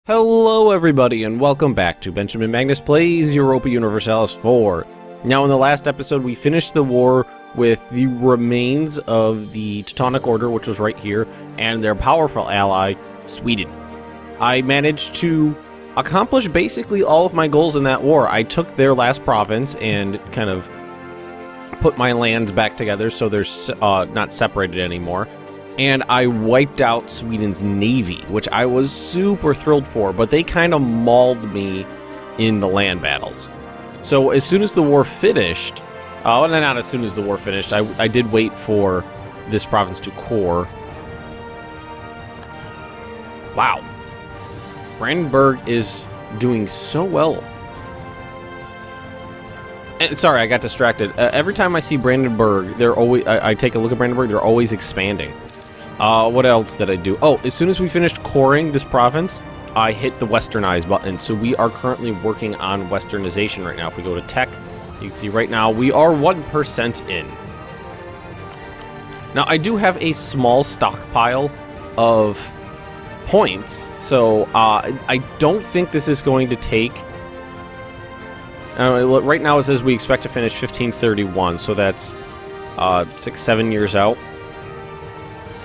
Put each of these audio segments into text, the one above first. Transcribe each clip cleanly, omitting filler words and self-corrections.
Hello everybody and welcome back to Benjamin Magnus Plays Europa Universalis 4. Now in the last episode we finished the war with the remains of the Teutonic Order, which was right here, and their powerful ally, Sweden. I managed to accomplish basically all of my goals in that war. I took their last province and kind of put my lands back together so they're not separated anymore. And I wiped out Sweden's navy, which I was super thrilled for, but they kind of mauled me in the land battles. So as soon as the war finished, well, not as soon as the war finished, I did wait for this province to core. Wow. Brandenburg is doing so well. And, sorry, I got distracted. Every time I see Brandenburg, I take a look at Brandenburg, they're always expanding. What else did I do? Oh, as soon as we finished coring this province, I hit the Westernize button. So we are currently working on Westernization right now. If we go to tech, you can see right now we are 1% in. Now, I do have a small stockpile of points, so I don't think this is going to take... right now it says we expect to finish 1531, so that's 6-7 years out.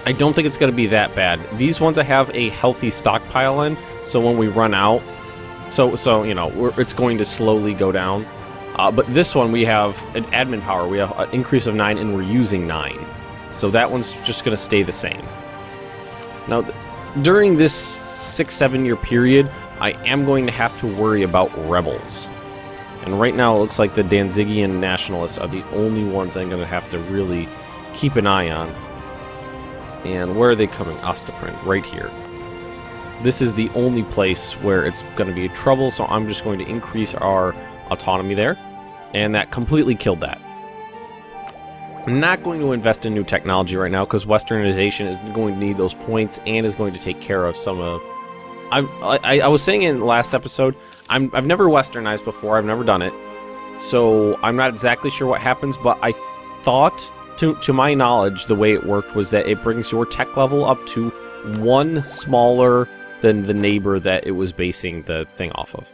I don't think it's going to be that bad. These ones I have a healthy stockpile in, so when we run out, so you know, it's going to slowly go down. But this one we have an admin power. We have an increase of 9, and we're using 9. So that one's just going to stay the same. Now, during this 6-7 year period, I am going to have to worry about rebels. And right now it looks like the Danzigian nationalists are the only ones I'm going to have to really keep an eye on. And where are they coming? Ostaprint, right here. This is the only place where it's going to be trouble, so I'm just going to increase our autonomy there. And that completely killed that. I'm not going to invest in new technology right now, because Westernization is going to need those points and is going to take care of some of... I was saying in the last episode, I've never Westernized before, I've never done it. So I'm not exactly sure what happens, but I thought... To my knowledge, the way it worked was that it brings your tech level up to 1 smaller than the neighbor that it was basing the thing off of.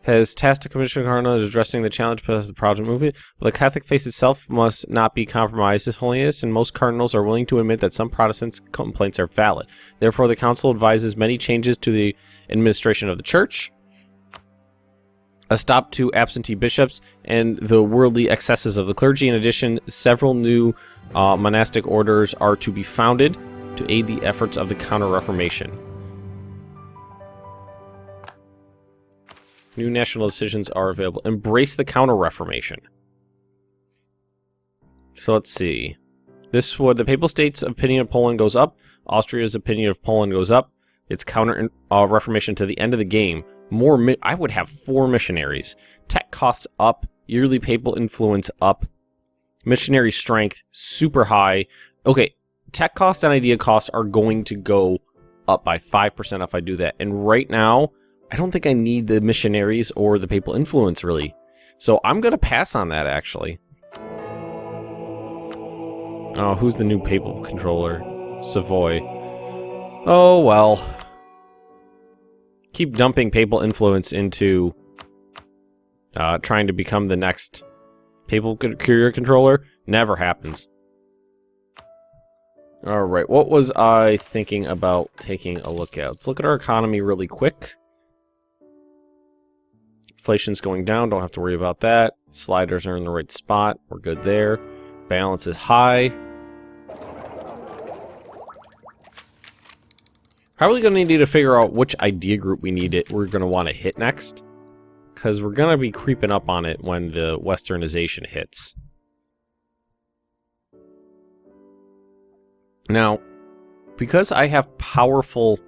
Has tasked a commission cardinal addressing the challenge of the project movement, but the Catholic faith itself must not be compromised, His Holiness, and most cardinals are willing to admit that some Protestants' complaints are valid. Therefore, the council advises many changes to the administration of the church, a stop to absentee bishops, and the worldly excesses of the clergy. In addition, several new monastic orders are to be founded to aid the efforts of the Counter-Reformation. New national decisions are available. Embrace the Counter-Reformation. So let's see. This would the Papal States' opinion of Poland goes up. Austria's opinion of Poland goes up. It's Counter-Reformation to the end of the game. I would have 4 missionaries. Tech costs up. Yearly papal influence up. Missionary strength super high. Okay, tech costs and idea costs are going to go up by 5% if I do that. And right now, I don't think I need the missionaries or the papal influence really. So I'm going to pass on that actually. Oh, who's the new papal controller? Savoy. Oh, well. Keep dumping papal influence into trying to become the next papal courier controller. Never happens. Alright, what was I thinking about taking a look at? Let's look at our economy really quick. Inflation's going down, don't have to worry about that. Sliders are in the right spot, we're good there. Balance is high. Probably going to need to figure out which idea group we're going to want to hit next. Because we're going to be creeping up on it when the Westernization hits. Now, because I have powerful...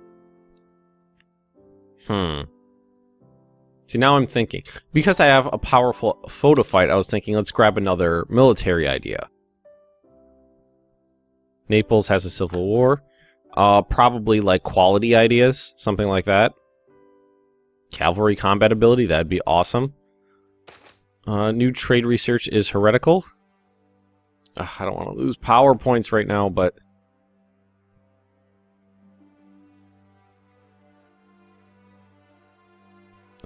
See, now I'm thinking. Because I have a powerful photo fight, I was thinking, let's grab another military idea. Naples has a civil war. Probably like quality ideas, something like that. Cavalry combat ability, that'd be awesome. New trade research is heretical. I don't want to lose power points right now, but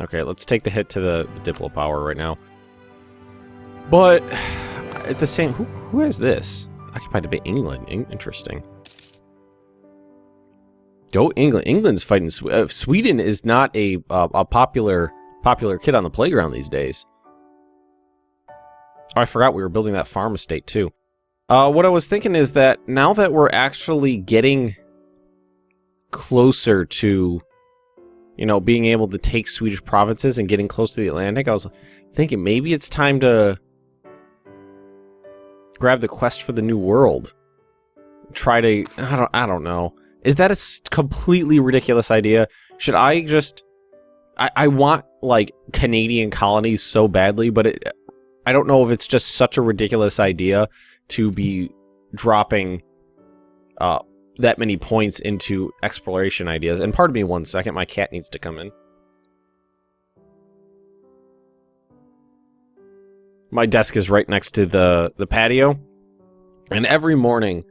Okay, let's take the hit to the Diplo power right now. But at the same, who has this? Occupied by England. Interesting. Go England. England's fighting. Sweden is not a popular kid on the playground these days. Oh, I forgot we were building that farm estate too. What I was thinking is that now that we're actually getting closer to, you know, being able to take Swedish provinces and getting close to the Atlantic, I was thinking maybe it's time to grab the quest for the New World. Try to, I don't know. Is that a completely ridiculous idea? Should I just, I want, like, Canadian colonies so badly, but I don't know if it's just such a ridiculous idea to be dropping that many points into exploration ideas. And pardon me 1 second, my cat needs to come in. My desk is right next to the patio, and every morning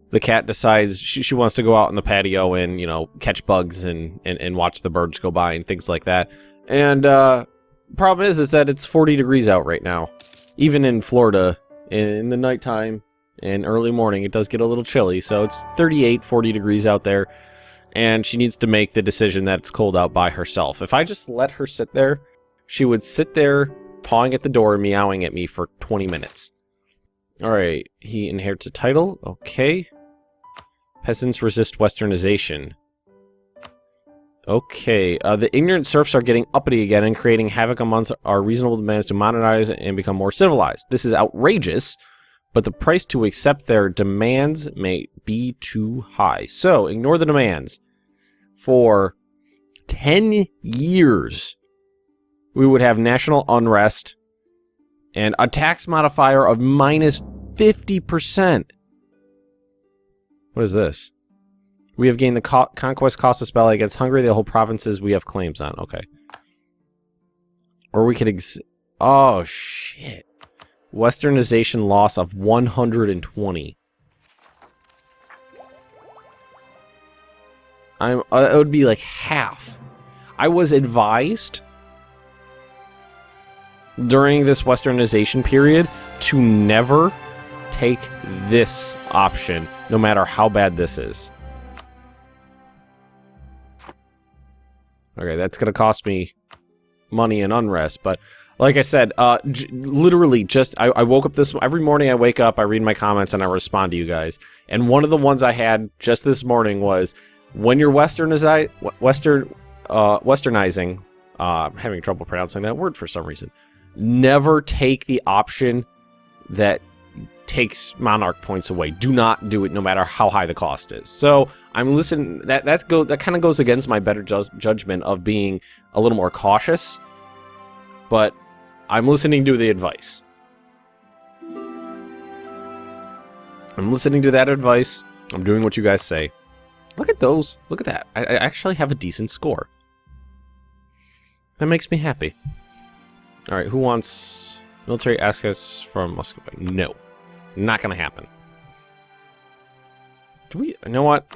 the cat decides she wants to go out on the patio and, you know, catch bugs and watch the birds go by and things like that. And problem is that it's 40 degrees out right now. Even in Florida, in the nighttime and early morning, it does get a little chilly. So it's 38, 40 degrees out there, and she needs to make the decision that it's cold out by herself. If I just let her sit there, she would sit there pawing at the door and meowing at me for 20 minutes. Alright, he inherits a title. Okay. Peasants resist Westernization. Okay, the ignorant serfs are getting uppity again and creating havoc amongst our reasonable demands to modernize and become more civilized. This is outrageous, but the price to accept their demands may be too high. So, ignore the demands. For 10 years, we would have national unrest and a tax modifier of minus 50%. What is this? We have gained the conquest cost of spell against Hungary, the whole provinces we have claims on. Okay. Or we could oh, shit. Westernization loss of 120. It would be like half. I was advised during this Westernization period to never take this option, no matter how bad this is. Okay, that's going to cost me money and unrest, but like I said, literally just, I woke up every morning I wake up, I read my comments, and I respond to you guys. And one of the ones I had just this morning was, when you're westernizing, I'm having trouble pronouncing that word for some reason, never take the option that takes monarch points away. Do not do it, no matter how high the cost is. So I'm listening. That kind of goes against my better judgment of being a little more cautious, but I'm listening to the advice. I'm listening to that advice. I'm doing what you guys say. Look at those. Look at that. I actually have a decent score. That makes me happy. All right, who wants military access from Muscovy? No. Not gonna happen. Do we? You know what?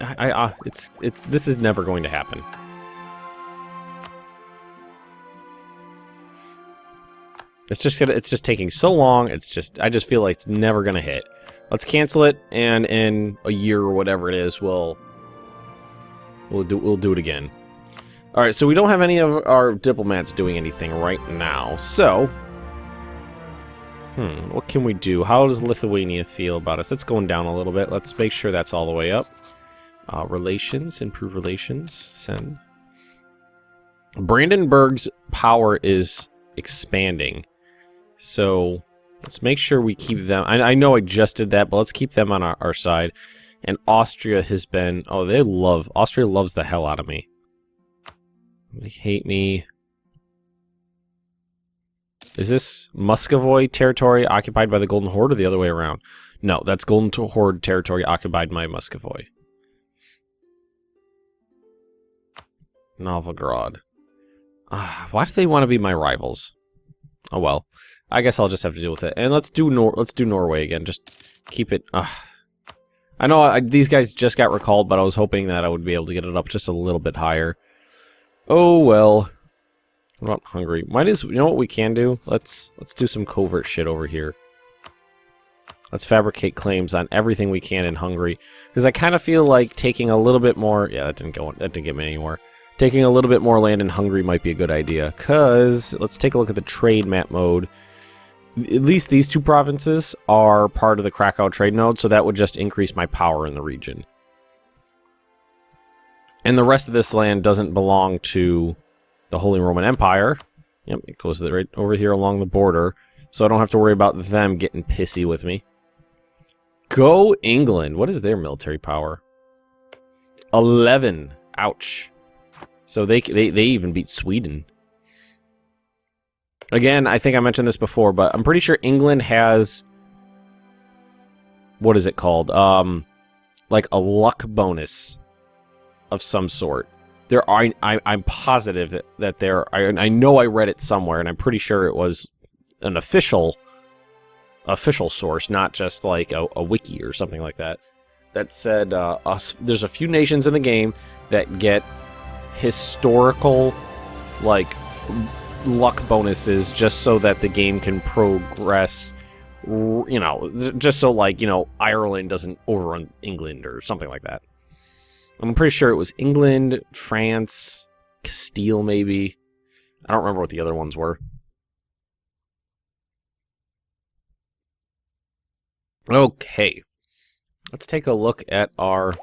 This is never going to happen. It's just taking so long. I just feel like it's never gonna hit. Let's cancel it, and in a year or whatever it is, we'll do it again. All right. So we don't have any of our diplomats doing anything right now. So. What can we do? How does Lithuania feel about us? That's going down a little bit. Let's make sure that's all the way up. Relations, improve relations, send. Brandenburg's power is expanding. So let's make sure we keep them. I know I just did that, but let's keep them on our side. And Austria has been, Austria loves the hell out of me. They hate me. Is this Muscovy territory occupied by the Golden Horde or the other way around? No, that's Golden Horde territory occupied by Muscovy. Novgorod. Why do they want to be my rivals? Oh well. I guess I'll just have to deal with it. And let's do Norway again. Just keep it. I know these guys just got recalled, but I was hoping that I would be able to get it up just a little bit higher. Oh well. What about Hungary? You know what we can do? Let's do some covert shit over here. Let's fabricate claims on everything we can in Hungary. Because I kind of feel like taking a little bit more... Yeah, that didn't get me anywhere. Taking a little bit more land in Hungary might be a good idea. Because, let's take a look at the trade map mode. At least these two provinces are part of the Krakow trade node, so that would just increase my power in the region. And the rest of this land doesn't belong to the Holy Roman Empire. Yep, it goes right over here along the border. So I don't have to worry about them getting pissy with me. Go England. What is their military power? 11. Ouch. So they even beat Sweden. Again, I think I mentioned this before, but I'm pretty sure England has... What is it called? Like a luck bonus of some sort. I'm positive that there... I know I read it somewhere, and I'm pretty sure it was an official source, not just like a wiki or something like that, that said there's a few nations in the game that get historical, like, luck bonuses just so that the game can progress, you know, just so, like, you know, Ireland doesn't overrun England or something like that. I'm pretty sure it was England, France, Castile, maybe. I don't remember what the other ones were. Okay. Let's take a look at our...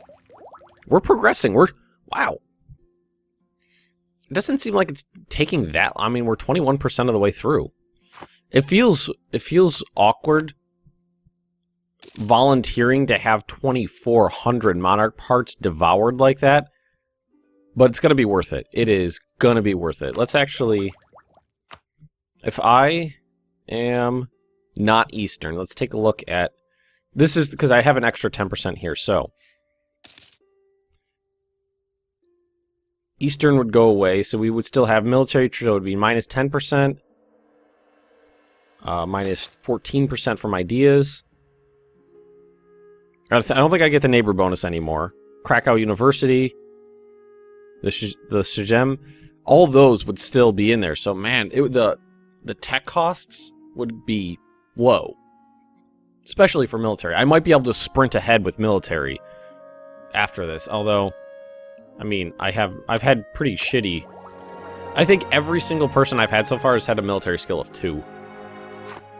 We're progressing. Wow. It doesn't seem like it's taking that... I mean, we're 21% of the way through. It feels awkward volunteering to have 2,400 monarch parts devoured like that. But it's going to be worth it. It is going to be worth it. Let's actually... If I am not Eastern, let's take a look at... This is because I have an extra 10% here, so... Eastern would go away, so we would still have military, so it would be minus 10%. Minus 14% from ideas. I don't think I get the neighbor bonus anymore. Krakow University. The Shegem. All those would still be in there, so man, the tech costs would be low. Especially for military. I might be able to sprint ahead with military after this, although... I mean, I've had pretty shitty... I think every single person I've had so far has had a military skill of 2.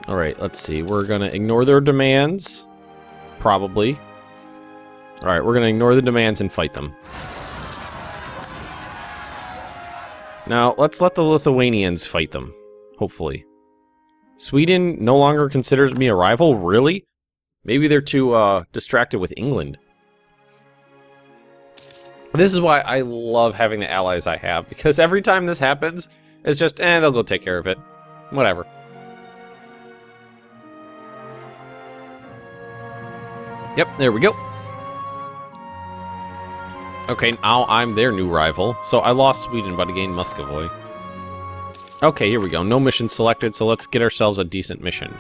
Alright, let's see. We're gonna ignore their demands. Probably. Alright, we're gonna ignore the demands and fight them. Now, let's let the Lithuanians fight them. Hopefully. Sweden no longer considers me a rival? Really? Maybe they're too distracted with England. This is why I love having the allies I have, because every time this happens, it's just, they'll go take care of it. Whatever. Yep, there we go. Okay, now I'm their new rival. So I lost Sweden, but I gained Muscovy. Okay, here we go. No mission selected, so let's get ourselves a decent mission.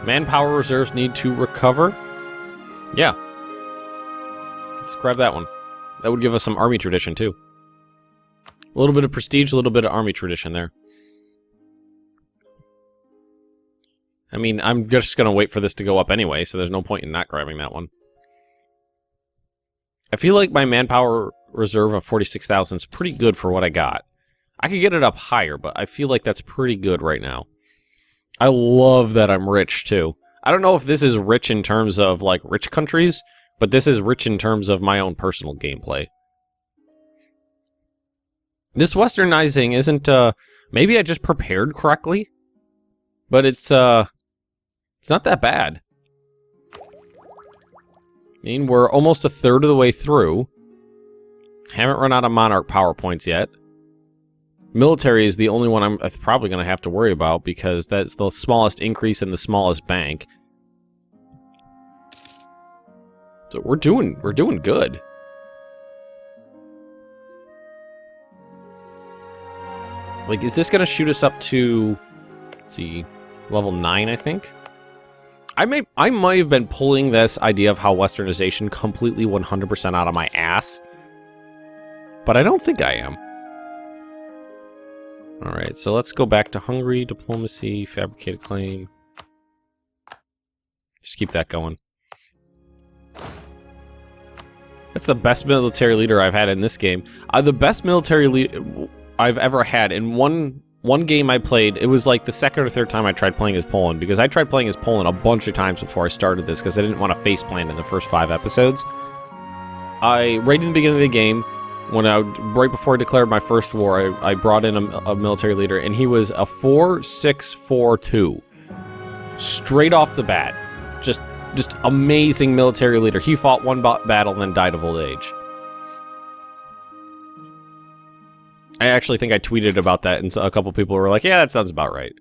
Manpower reserves need to recover. Yeah. Let's grab that one. That would give us some army tradition, too. A little bit of prestige, a little bit of army tradition there. I mean, I'm just going to wait for this to go up anyway, so there's no point in not grabbing that one. I feel like my manpower reserve of 46,000 is pretty good for what I got. I could get it up higher, but I feel like that's pretty good right now. I love that I'm rich, too. I don't know if this is rich in terms of, like, rich countries, but this is rich in terms of my own personal gameplay. This westernizing isn't, maybe I just prepared correctly, but it's not that bad. I mean, we're almost a third of the way through. Haven't run out of monarch power points yet. Military is the only one I'm probably going to have to worry about, because that's the smallest increase in the smallest bank. So we're doing good. Like, is this going to shoot us up to, let's see, level 9, I think? I might have been pulling this idea of how Westernization completely 100% out of my ass. But I don't think I am. Alright, so let's go back to Hungary, diplomacy, fabricated claim. Just keep that going. That's the best military leader I've had in this game. The best military leader I've ever had in one game I played. It was like the second or third time I tried playing as Poland, because I tried playing as Poland a bunch of times before I started this because I didn't want to faceplant in the first 5 episodes. Right in the beginning of the game, right before I declared my first war, I brought in a military leader, and he was a 4-6-4-2. Straight off the bat. Just amazing military leader. He fought one battle and then died of old age. I actually think I tweeted about that, and a couple people were like, yeah, that sounds about right.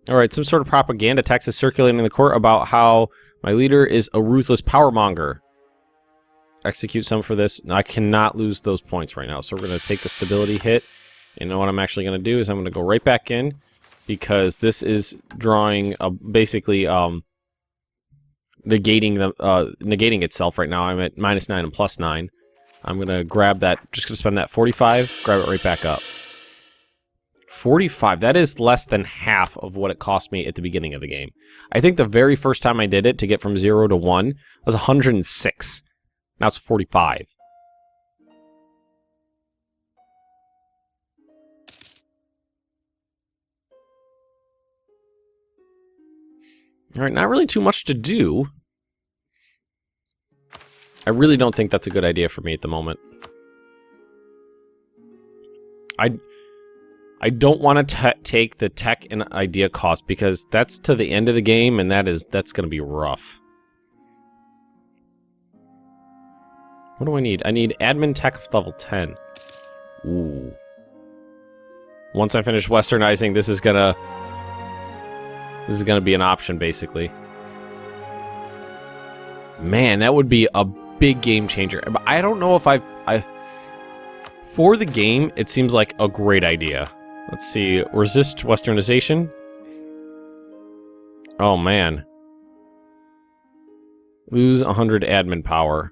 Alright, some sort of propaganda text is circulating in the court about how my leader is a ruthless powermonger. Execute some for this. I cannot lose those points right now, so we're going to take the stability hit. And what I'm actually going to do is I'm going to go right back in, because this is drawing basically negating itself right now. I'm at -9 and +9. I'm going to grab that, just going to spend that 45, grab it right back up. 45, that is less than half of what it cost me at the beginning of the game. I think the very first time I did it to get from 0 to 1 was 106. Now it's 45. Alright, not really too much to do. I really don't think that's a good idea for me at the moment. I don't want to take the tech and idea cost, because that's to the end of the game, and that's going to be rough. What do I need? I need admin tech of level 10. Ooh. Once I finish westernizing, this is gonna be an option, basically. Man, that would be a big game changer. But I don't know if for the game, it seems like a great idea. Let's see. Resist Westernization. Oh, man. Lose 100 admin power.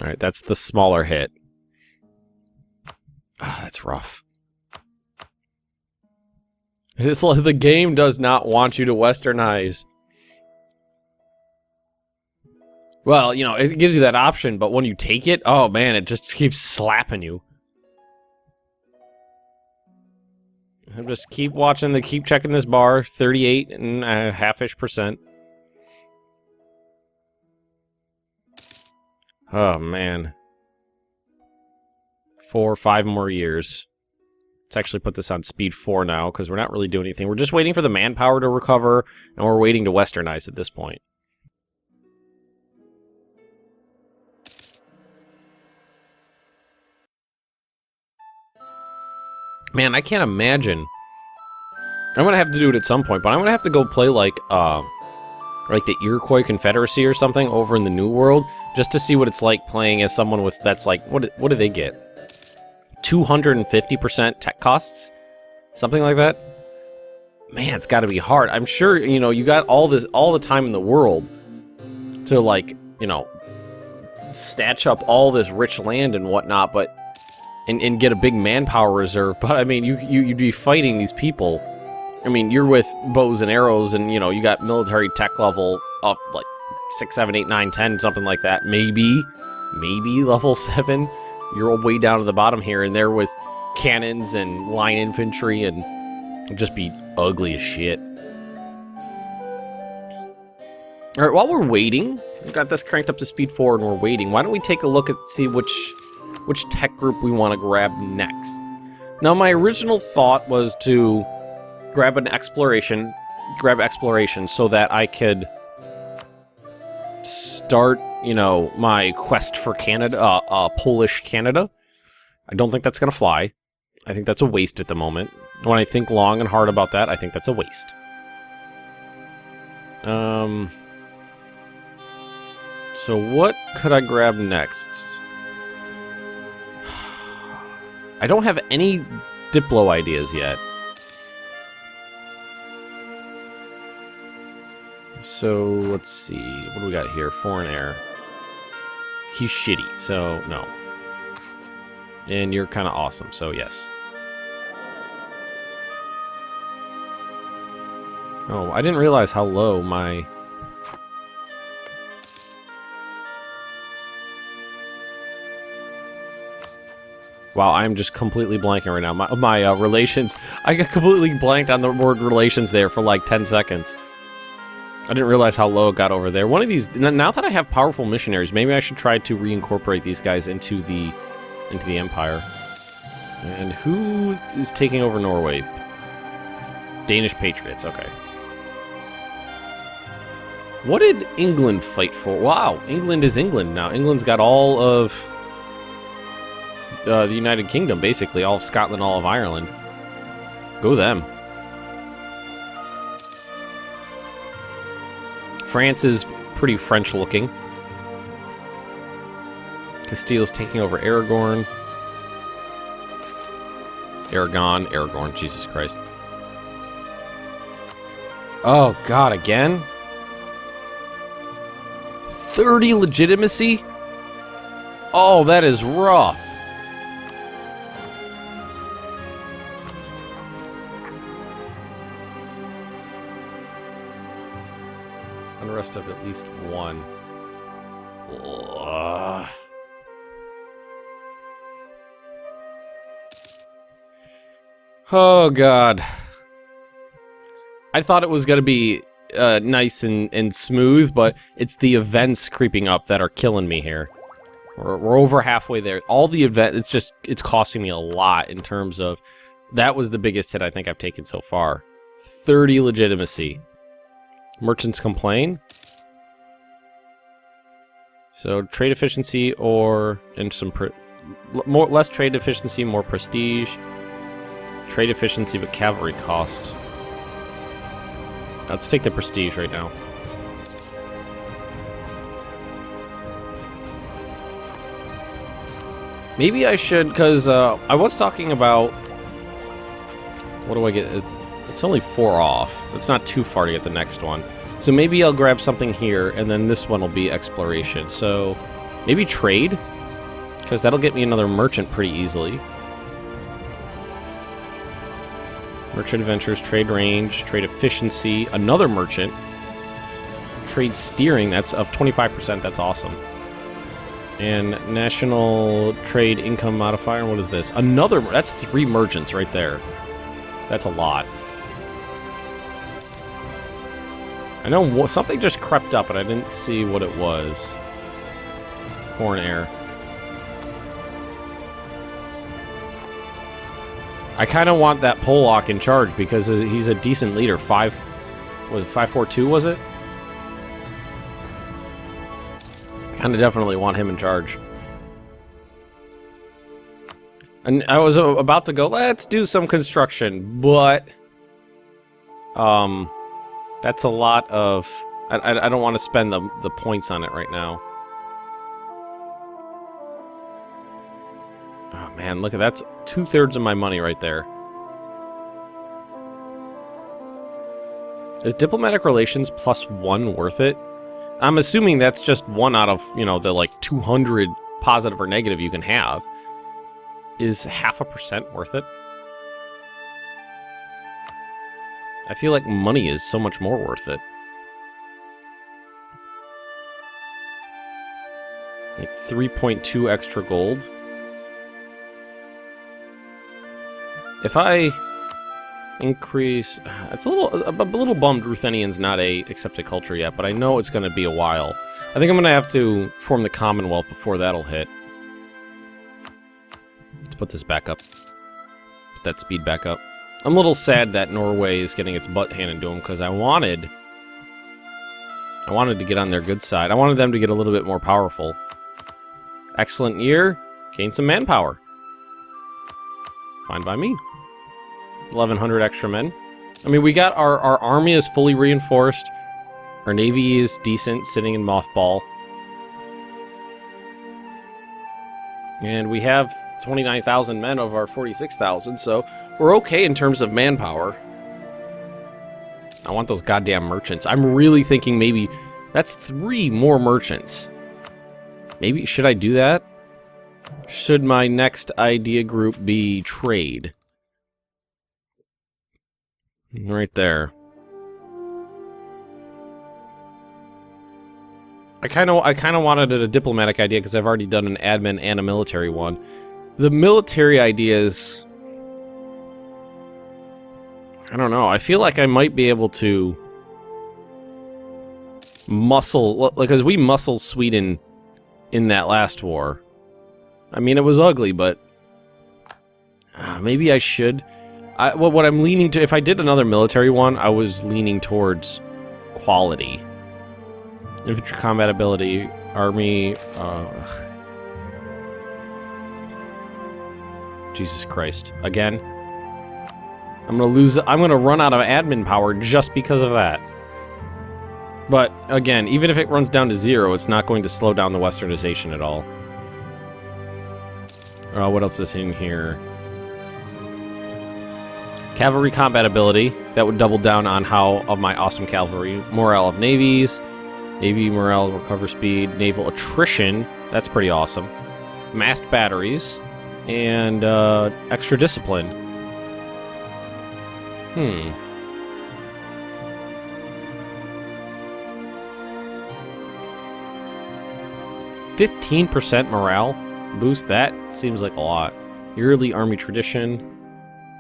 Alright, that's the smaller hit. Ah, that's rough. It's like the game does not want you to westernize. Well, you know, it gives you that option, but when you take it, oh man, it just keeps slapping you. I'll just keep watching, keep checking this bar, 38.5%. Oh man. 4 or 5 more years. Let's actually put this on speed 4 now, because we're not really doing anything. We're just waiting for the manpower to recover, and we're waiting to westernize at this point. Man, I can't imagine. I'm gonna have to do it at some point, but I'm gonna have to go play like the Iroquois Confederacy or something over in the New World, just to see what it's like playing as someone with that's like, what do they get? 250% tech costs? Something like that? Man, it's gotta be hard. I'm sure, you know, you got all the time in the world to, like, you know, statch up all this rich land and whatnot, but and get a big manpower reserve. But I mean, you'd be fighting these people. I mean, you're with bows and arrows, and you know, you got military tech level up like 6, 7, 8, 9, 10, something like that. Maybe level 7. You're way down to the bottom here, and they're with cannons and line infantry, and it'd just be ugly as shit. All right, while we're waiting, we've got this cranked up to speed 4, and we're waiting. Why don't we take a look at see which tech group we want to grab next? Now, my original thought was to grab exploration so that I could start, you know, my quest for Canada, Polish Canada. I don't think that's going to fly. I think that's a waste at the moment. When I think long and hard about that, I think that's a waste. So what could I grab next? I don't have any Diplo ideas yet. So, let's see. What do we got here? Foreign air. He's shitty, so no. And you're kind of awesome, so yes. Oh, I didn't realize how low my... Wow, I'm just completely blanking right now. My relations... I got completely blanked on the word relations there for like 10 seconds. I didn't realize how low it got over there. One of these... Now that I have powerful missionaries, maybe I should try to reincorporate these guys into the Empire. And who is taking over Norway? Danish Patriots, okay. What did England fight for? Wow, England is England now. England's got all of the United Kingdom, basically. All of Scotland, all of Ireland. Go them. France is pretty French-looking. Castile's taking over Aragorn. Aragorn, Jesus Christ. Oh, God, again? 30 legitimacy? Oh, that is rough. Unrest of at least one. Ugh. Oh, God. I thought it was going to be nice and smooth, but it's the events creeping up that are killing me here. We're over halfway there. All the events, it's costing me a lot in terms of... That was the biggest hit I think I've taken so far. 30 legitimacy. Merchants complain. So trade efficiency or... and some... less trade efficiency, more prestige. Trade efficiency, but cavalry cost. Let's take the prestige right now. Maybe I should, because I was talking about... What do I get? It's only 4 off. It's not too far to get the next one. So maybe I'll grab something here, and then this one will be exploration. So maybe trade, because that'll get me another merchant pretty easily. Merchant adventures, trade range, trade efficiency, another merchant. Trade steering, that's of 25%, that's awesome. And national trade income modifier, what is this? Another, that's 3 merchants right there. That's a lot. I know something just crept up, but I didn't see what it was. Foreign air. I kind of want that Pollock in charge because he's a decent leader. 542 was it? Kind of definitely want him in charge. And I was about to go, let's do some construction, but that's a lot of... I don't want to spend the points on it right now. Oh man, look at that's 2/3 of my money right there. Is diplomatic relations +1 worth it? I'm assuming that's just 1 out of, you know, the like 200 positive or negative you can have. Is 0.5% worth it? I feel like money is so much more worth it. Like 3.2 extra gold. If I increase... It's a little bummed Ruthenian's not a accepted culture yet, but I know it's going to be a while. I think I'm going to have to form the Commonwealth before that'll hit. Let's put this back up. Put that speed back up. I'm a little sad that Norway is getting its butt handed to them, because I wanted to get on their good side. I wanted them to get a little bit more powerful. Excellent year. Gain some manpower. Fine by me. 1,100 extra men. I mean, we got our army is fully reinforced. Our navy is decent, sitting in mothball. And we have 29,000 men of our 46,000, so we're okay in terms of manpower. I want those goddamn merchants. I'm really thinking maybe that's 3 more merchants. Maybe, should I do that? Should my next idea group be trade? Right there. I kind of wanted a diplomatic idea because I've already done an admin and a military one. The military ideas, I don't know. I feel like I might be able to muscle, because we muscled Sweden in that last war. I mean, it was ugly, but maybe I should. What I'm leaning to, if I did another military one, I was leaning towards quality. Infantry combat ability, army, Jesus Christ. Again. I'm gonna run out of admin power just because of that. But, again, even if it runs down to 0, it's not going to slow down the Westernization at all. What else is in here? Cavalry combat ability. That would double down on how of my awesome cavalry. Morale of navies. Navy morale, recover speed. Naval attrition. That's pretty awesome. Massed batteries. And extra discipline. 15% morale boost. That seems like a lot. Yearly army tradition.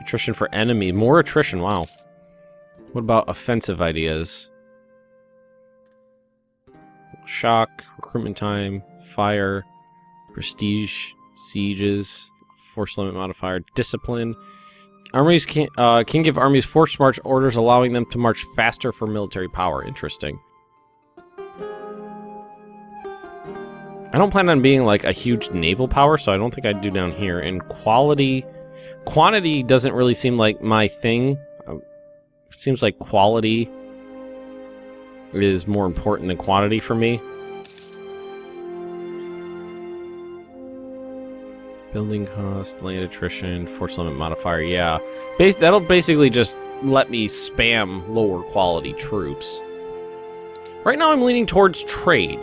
Attrition for enemy. More attrition, wow. What about offensive ideas? Shock, recruitment time, fire, prestige, sieges, force limit modifier, discipline. Armies can give armies forced march orders, allowing them to march faster for military power. Interesting. I don't plan on being like a huge naval power, so I don't think I'd do down here. And quality... Quantity doesn't really seem like my thing. Seems like quality is more important than quantity for me. Building cost, land attrition, force limit modifier, yeah. That'll basically just let me spam lower quality troops. Right now I'm leaning towards trade.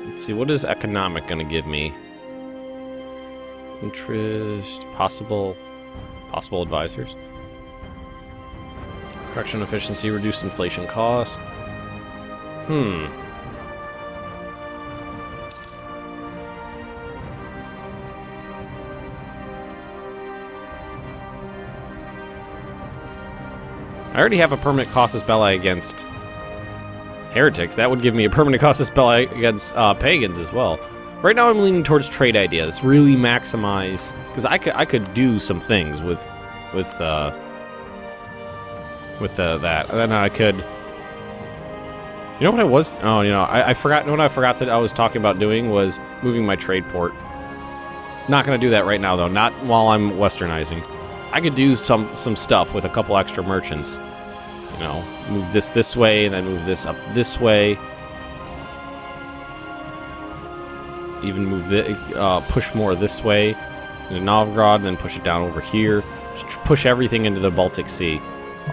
Let's see, what is economic going to give me? Interest, possible advisors. Production efficiency, reduced inflation cost. I already have a permanent casus belli against heretics. That would give me a permanent casus belli against pagans as well. Right now I'm leaning towards trade ideas. Really maximize, because I could do some things with that. And then I could, you know what I was? Oh, you know, I forgot. What I forgot that I was talking about doing was moving my trade port. Not gonna do that right now though. Not while I'm westernizing. I could do some stuff with a couple extra merchants. You know, move this way, and then move this up this way. Even move push more this way into Novgorod, and then push it down over here. Just push everything into the Baltic Sea.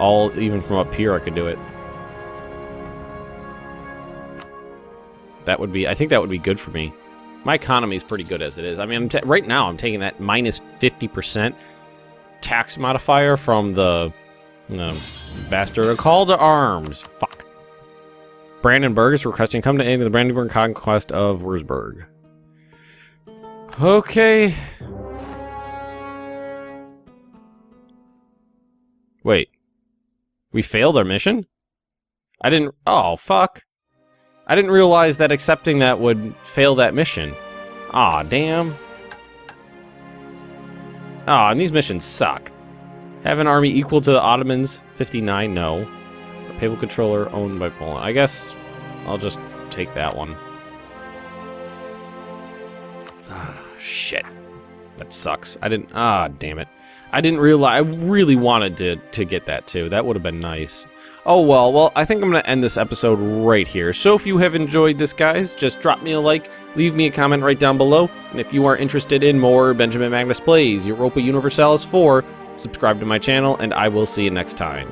Even from up here, I could do it. That would be, I think that would be good for me. My economy is pretty good as it is. I mean, right now I'm taking that minus 50% tax modifier from the bastard call to arms. Fuck. Brandenburg is requesting come to aid in the Brandenburg conquest of Würzburg. Okay. Wait. We failed our mission? Oh, fuck. I didn't realize that accepting that would fail that mission. Aw, damn. Aw, and these missions suck. Have an army equal to the Ottomans? 59, no. A papal controller owned by Poland. I guess I'll just take that one. Shit. That sucks. Damn it. I didn't realize. I really wanted to get that too. That would have been nice. Oh well, I think I'm going to end this episode right here. So if you have enjoyed this, guys, just drop me a like, leave me a comment right down below. And if you are interested in more Benjamin Magnus Plays Europa Universalis 4, subscribe to my channel, and I will see you next time.